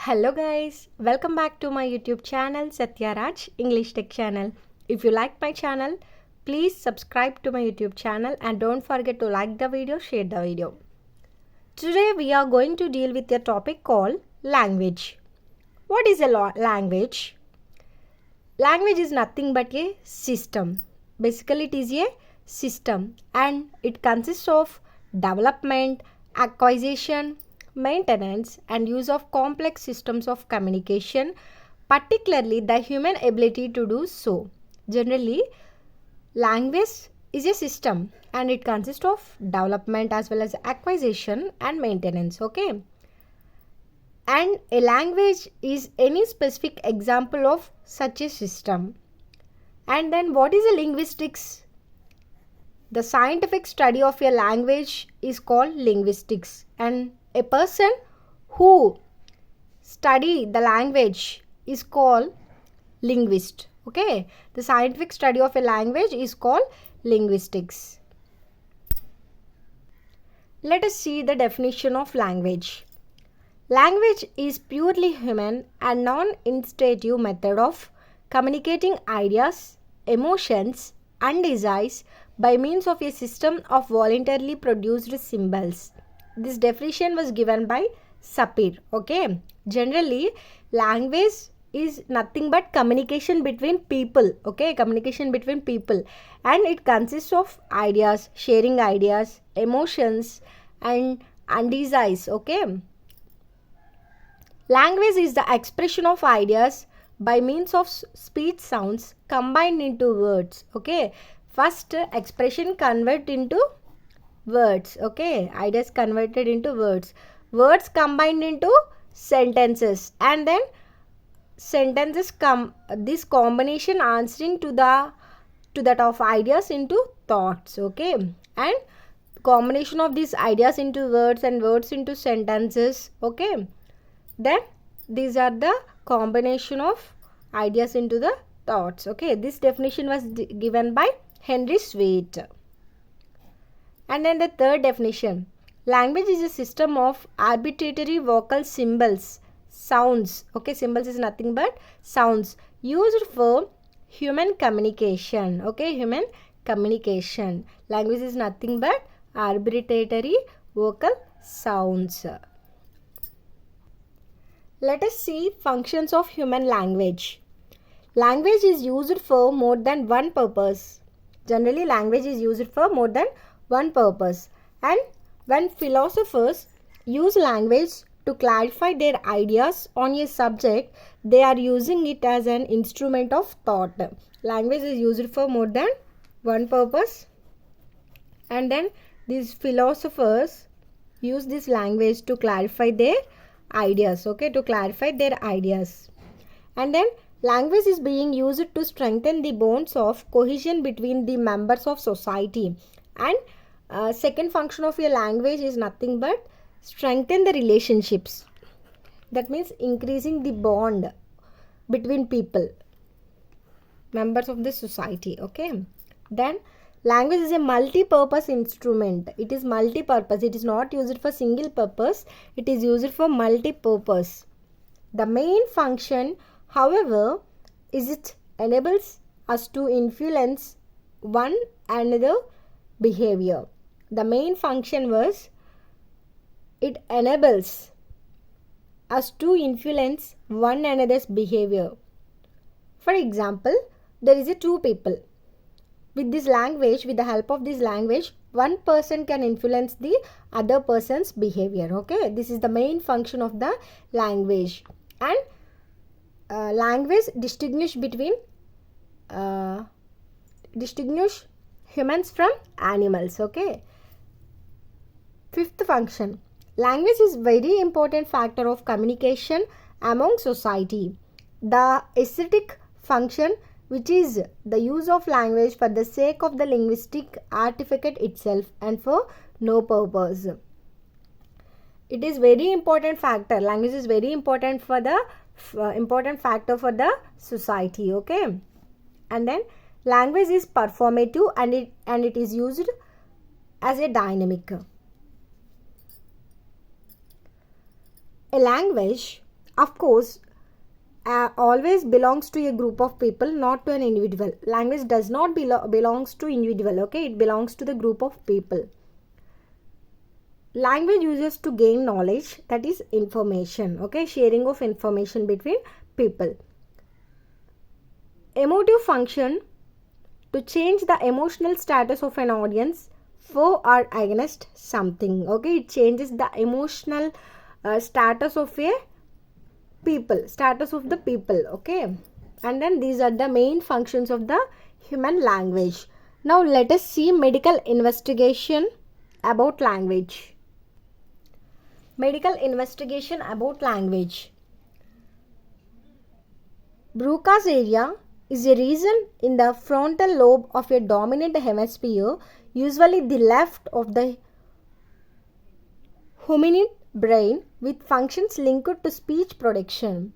Hello guys, welcome back to my YouTube channel Satya Raj English Tech channel. If you like my channel, please subscribe to my YouTube channel and don't forget to like the video, share the video. Today we are going to deal with a topic called language. What is a language? Language is nothing but a system. Basically it is a system and it consists of development, acquisition, maintenance and use of complex systems of communication, particularly the human ability to do so. Generally, language is a system and it consists of development as well as acquisition and maintenance. Okay. And a language is any specific example of such a system. And then what is a linguistics? The scientific study of a language is called linguistics, and a person who study the language is called linguist. Okay, the scientific study of a language is called linguistics. Let us see the definition of language. Language is purely human and non-instinctive method of communicating ideas, emotions and desires by means of a system of voluntarily produced symbols. This definition was given by Sapir. Okay. Generally, language is nothing but communication between people. Okay. Communication between people. And it consists of ideas, sharing ideas, emotions and desires. Okay. Language is the expression of ideas by means of speech sounds combined into words. Okay. First, expression convert into words. Okay. Ideas converted into words. Words combined into sentences. And then sentences this combination answering to that of ideas into thoughts. Okay. And combination of these ideas into words and words into sentences. Okay. Then these are the combination of ideas into the thoughts. Okay. This definition was given by Henry Sweet. And then the third definition. Language is a system of arbitrary vocal symbols, sounds. Okay, symbols is nothing but sounds used for human communication. Okay, human communication. Language is nothing but arbitrary vocal sounds. Let us see functions of human language. Language is used for more than one purpose. Generally, language is used for more than one purpose. And when philosophers use language to clarify their ideas on a subject, they are using it as an instrument of thought. Language is used for more than one purpose. And then these philosophers use this language to clarify their ideas. Okay, to clarify their ideas. And then language is being used to strengthen the bonds of cohesion between the members of society. And second function of a language is nothing but strengthen the relationships. That means increasing the bond between people, members of the society. Okay. Then language is a multi-purpose instrument. It is multi-purpose. It is not used for single purpose. It is used for multi-purpose. The main function, however, is it enables us to influence one another behavior. The main function was it enables us to influence one another's behavior. For example, there is a two people. With this language, with the help of this language, one person can influence the other person's behavior. Okay, this is the main function of the language. And language distinguish humans from animals. Okay. Fifth function. Language is very important factor of communication among society. The aesthetic function, which is the use of language for the sake of the linguistic artifact itself and for no purpose. It is very important factor. Language is very important for the important factor for the society. Okay. And then language is performative and it is used as a dynamic. A language of course, always belongs to a group of people, not to an individual. Language does not belongs to individual, okay? It belongs to the group of people. Language uses to gain knowledge, that is information, okay? Sharing of information between people. Emotive function, to change the emotional status of an audience for or against something, okay? It changes the emotional status of the people, okay? And then these are the main functions of the human language. Now let us see medical investigation about language. Medical investigation about language. Broca's area is a region in the frontal lobe of a dominant hemisphere, usually the left of the hominid brain, with functions linked to speech production.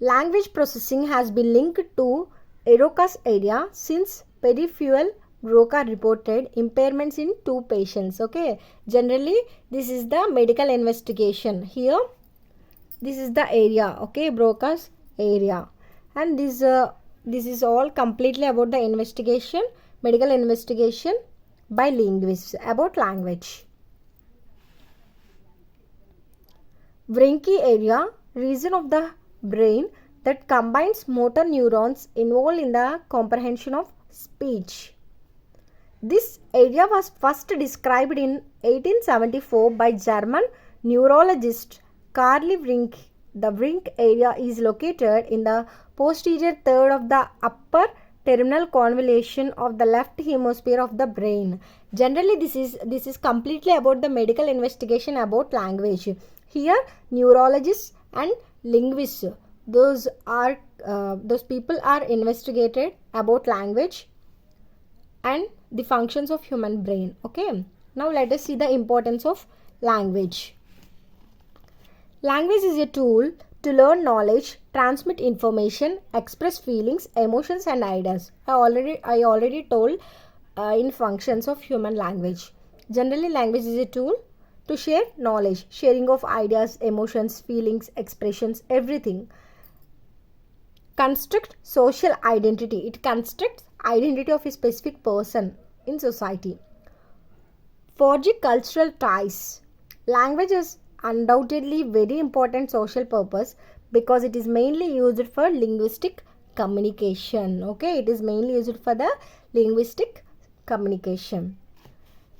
Language processing has been linked to Broca's area since peripheral Broca reported impairments in 2 patients, okay? Generally, this is the medical investigation. Here, this is the area, okay? Broca's area. And this is all completely about the investigation, medical investigation by linguists about language. Wernicke area, region of the brain that combines motor neurons involved in the comprehension of speech. This area was first described in 1874 by German neurologist Karl Wernicke. The Wernicke area is located in the posterior third of the upper terminal convolution of the left hemisphere of the brain. Generally, this is completely about the medical investigation about language. Here, neurologists and linguists, those people are investigated about language and the functions of human brain, okay? Now let us see the importance of language. Language is a tool to learn knowledge, transmit information, express feelings, emotions and ideas. I already told in functions of human language. Generally, language is a tool to share knowledge, sharing of ideas, emotions, feelings, expressions, everything. Construct social identity. It constructs identity of a specific person in society. Forge cultural ties. Language is undoubtedly very important social purpose because it is mainly used for linguistic communication, okay? It is mainly used for the linguistic communication.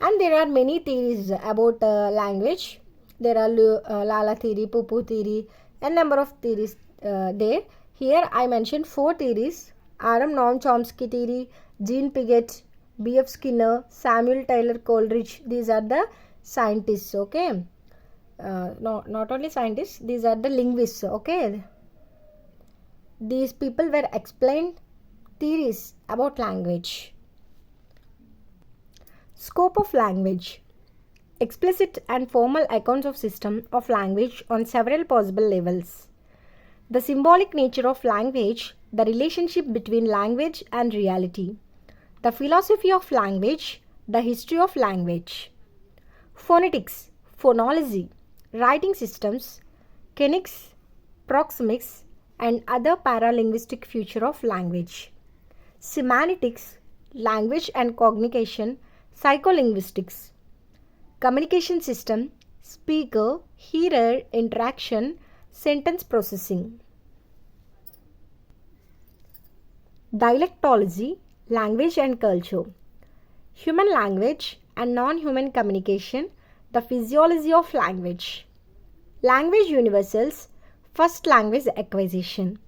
And there are many theories about language. There are Lala theory, Pupu theory, a number of theories there. Here I mentioned 4 theories: R.M. Noam Chomsky theory, Jean Piaget, B.F. Skinner, Samuel Taylor Coleridge. These are the scientists, okay? No, not only scientists, these are the linguists, okay? These people were explained theories about language. Scope of language. Explicit and formal accounts of system of language on several possible levels. The symbolic nature of language, the relationship between language and reality. The philosophy of language, the history of language. Phonetics, phonology, writing systems, kinetics, proxemics, and other paralinguistic feature of language. Semantics, language and cognition, psycholinguistics. Communication system, speaker, hearer interaction, sentence processing. Dialectology, language and culture. Human language and non-human communication, the physiology of language. Language universals, first language acquisition.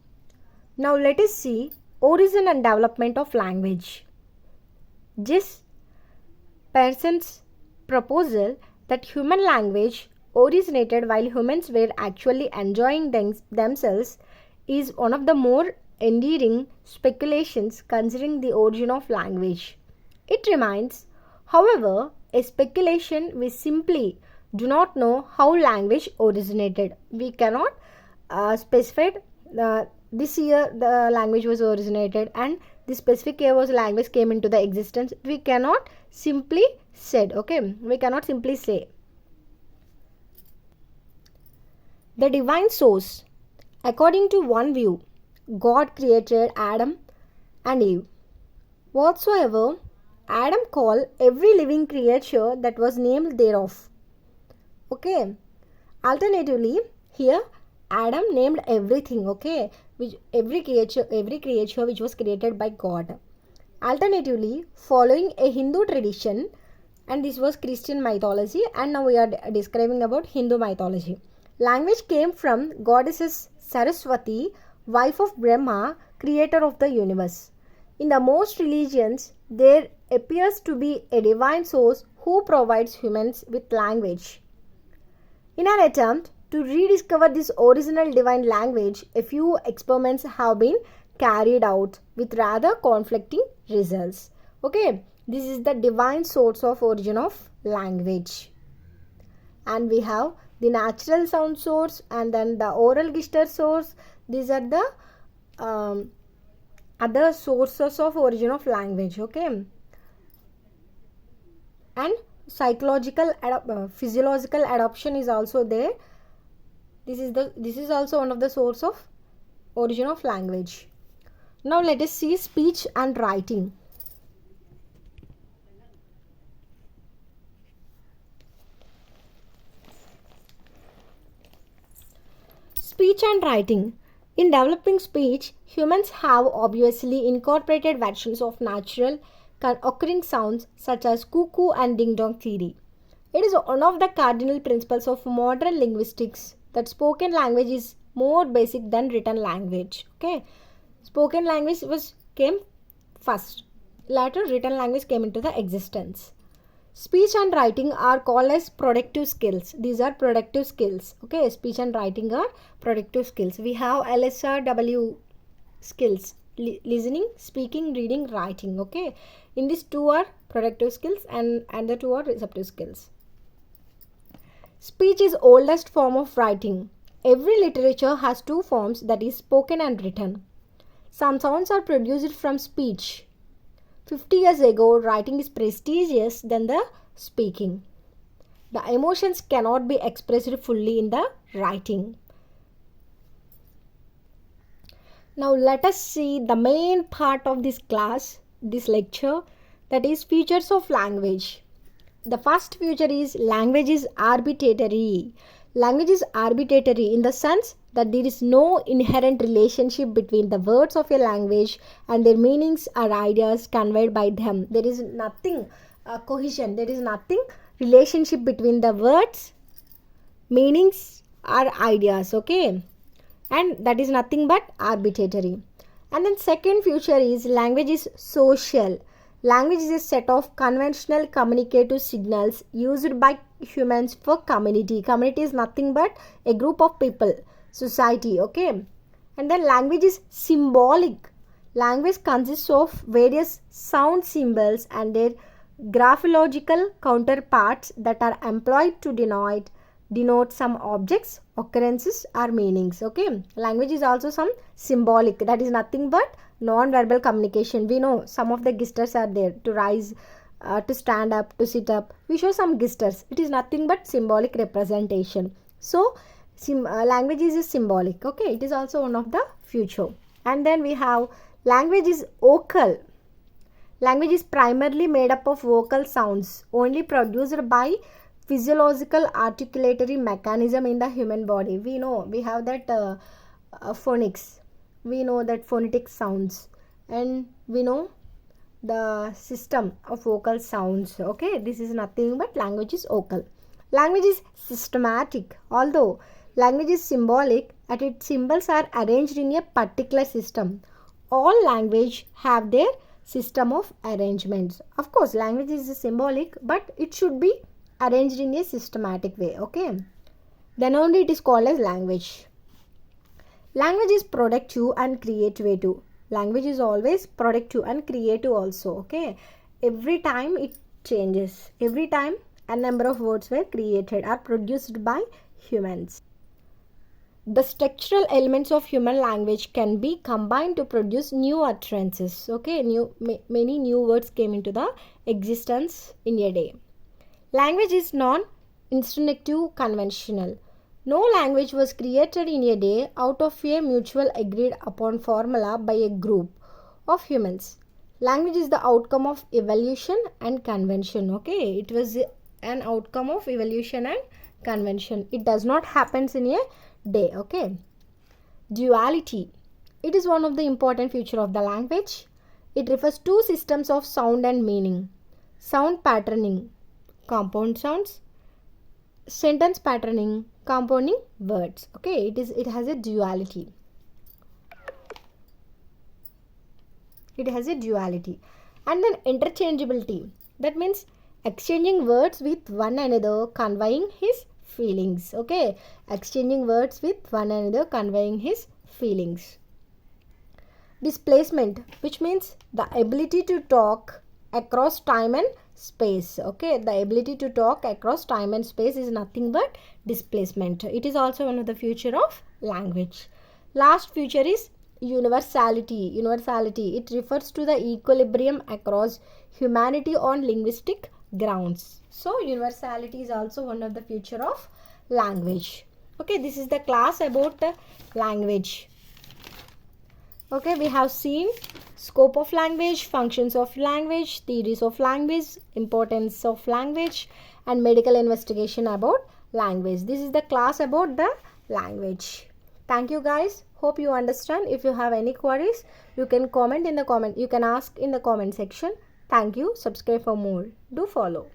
Now let us see origin and development of language. This Pearson's proposal that human language originated while humans were actually enjoying themselves is one of the more endearing speculations concerning the origin of language. It remains, however, a speculation. We simply do not know how language originated. We cannot specify this year the language was originated and this specific year was language came into the existence. We cannot simply said, okay? We cannot simply say. The divine source. According to one view, God created Adam and Eve. Whatsoever Adam called every living creature that was named thereof. Okay. Alternatively, here Adam named everything, okay, which every creature which was created by God. Alternatively, following a Hindu tradition, and this was Christian mythology, and now we are describing about Hindu mythology. Language came from goddesses Saraswati, wife of Brahma, creator of the universe. In the most religions, there appears to be a divine source who provides humans with language. In an attempt to rediscover this original divine language, a few experiments have been carried out with rather conflicting results. Okay, this is the divine source of origin of language. And we have the natural sound source and then the oral gesture source. These are the other sources of origin of language. Okay, and psychological physiological adoption is also there. This is also one of the source of origin of language. Now let us see speech and writing. Speech and writing. In developing speech, humans have obviously incorporated versions of natural occurring sounds such as cuckoo and ding dong theory. It is one of the cardinal principles of modern linguistics that spoken language is more basic than written language. Okay, spoken language came first. Later, written language came into the existence. Speech and writing are called as productive skills. These are productive skills. Okay, speech and writing are productive skills. We have LSRW skills: listening, speaking, reading, writing. Okay, in these two are productive skills and the two are receptive skills. Speech is oldest form of writing. Every literature has two forms, that is spoken and written. Some sounds are produced from speech. 50 years ago, writing is prestigious than the speaking. The emotions cannot be expressed fully in the writing. Now let us see the main part of this class, this lecture, that is features of language. The first feature is language is arbitrary. Language is arbitrary in the sense that there is no inherent relationship between the words of a language and their meanings or ideas conveyed by them. There is nothing cohesion. There is nothing relationship between the words, meanings or ideas. Okay, and that is nothing but arbitrary. And then second feature is language is social. Language is a set of conventional communicative signals used by humans for community. Community is nothing but a group of people, society. Okay, and then language is symbolic. Language consists of various sound symbols and their graphological counterparts that are employed to denote some objects, occurrences or meanings. Okay, language is also some symbolic, that is nothing but non-verbal communication. We know some of the gestures are there: to rise, to stand up, to sit up. We show some gestures. It is nothing but symbolic representation. So language is symbolic. Okay, it is also one of the feature. And then we have language is vocal. Language is primarily made up of vocal sounds only produced by physiological articulatory mechanism in the human body. We know we have that phonics. We know that phonetic sounds, and we know the system of vocal sounds. Okay, this is nothing but language is vocal. Language is systematic. Although language is symbolic, and its symbols are arranged in a particular system. All language have their system of arrangements. Of course, language is symbolic, but it should be arranged in a systematic way. Okay, then only it is called as language. Language is productive and creative. Language is always productive and creative also. Okay, every time it changes. Every time a number of words were created or produced by humans. The structural elements of human language can be combined to produce new utterances. Okay, many new words came into the existence in a day. Language is non-instinctive conventional. No language was created in a day out of a mutual agreed upon formula by a group of humans. Language is the outcome of evolution and convention. Okay, it was an outcome of evolution and convention. It does not happen in a day. Okay. Duality. It is one of the important features of the language. It refers to systems of sound and meaning. Sound patterning, compound sounds. Sentence patterning, compounding words. Okay, it has a duality. It has a duality. And then interchangeability. That means exchanging words with one another, conveying his feelings. Okay, exchanging words with one another, conveying his feelings. Displacement, which means the ability to talk across time and space. Okay, the ability to talk across time and space is nothing but displacement. It is also one of the feature of language. Last feature is universality. Universality, it refers to the equilibrium across humanity on linguistic grounds. So universality is also one of the feature of language. Okay, this is the class about language. Okay, we have seen scope of language, functions of language, theories of language, importance of language, and medical investigation about language. This is the class about the language. Thank you guys. Hope you understand. If you have any queries, you can comment in the comment. You can ask in the comment section. Thank you. Subscribe for more. Do follow.